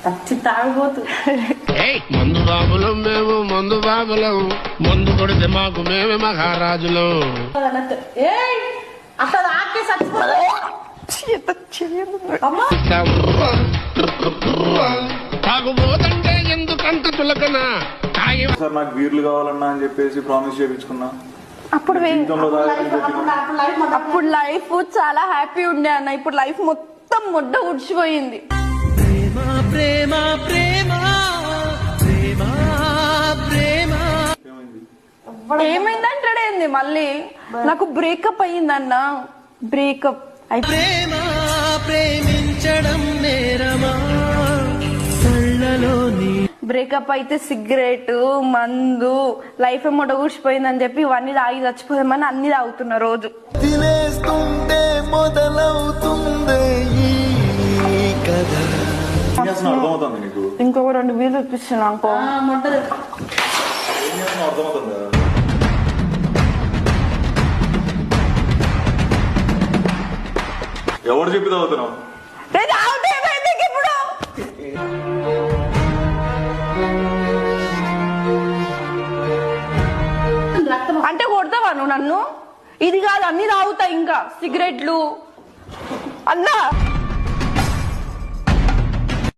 పచ్చి తాగుబోతు. మందు బాబులం మేము, మందు బాబులం, మందు కొడితే మాకు మేమే మహారాజులు. అసలు ఆకే చచ్చిపోతా. తాగుబోతంటే ఎందుకంత తులకనా? సార్ నాకు బీర్లు కావాలన్నా అని చెప్పేసి ప్రామిస్ చేయించుకున్నా. అప్పుడు లైఫ్ చాలా హ్యాపీ ఉండే అన్న. ఇప్పుడు లైఫ్ మొత్తం ముడ్డ ఉడిచిపోయింది. ప్రేమ ప్రేమ ప్రేమ ప్రేమ ఏమైందంటాడేంది మళ్ళీ? నాకు బ్రేకప్ అయ్యిందన్న. బ్రేకప్ ప్రేమ ప్రేమించడం నేరమా? కళ్ళలోని బ్రేకప్ అయితే సిగరెట్, మందు, లైఫ్ మొడగూసిపోయిందని చెప్పి ఇవన్నీ తాగి చచ్చిపోదామని అన్ని తాగుతున్నా రోజు. తినేస్తుంటే మొదలవుతుంది ఈ కథ. అర్థమవుతుంది నీకు? ఇంకొక 2 వీలు చూపిస్తున్నా అనుకో. అర్థమవుతుంది. ఎవరు చెప్పి తాగుతున్నావు? ఇప్పుడు అంటే కొడతావా నువ్వు నన్ను? ఇది కాదు అన్ని తాగుతా, ఇంకా సిగరెట్లు అన్నా.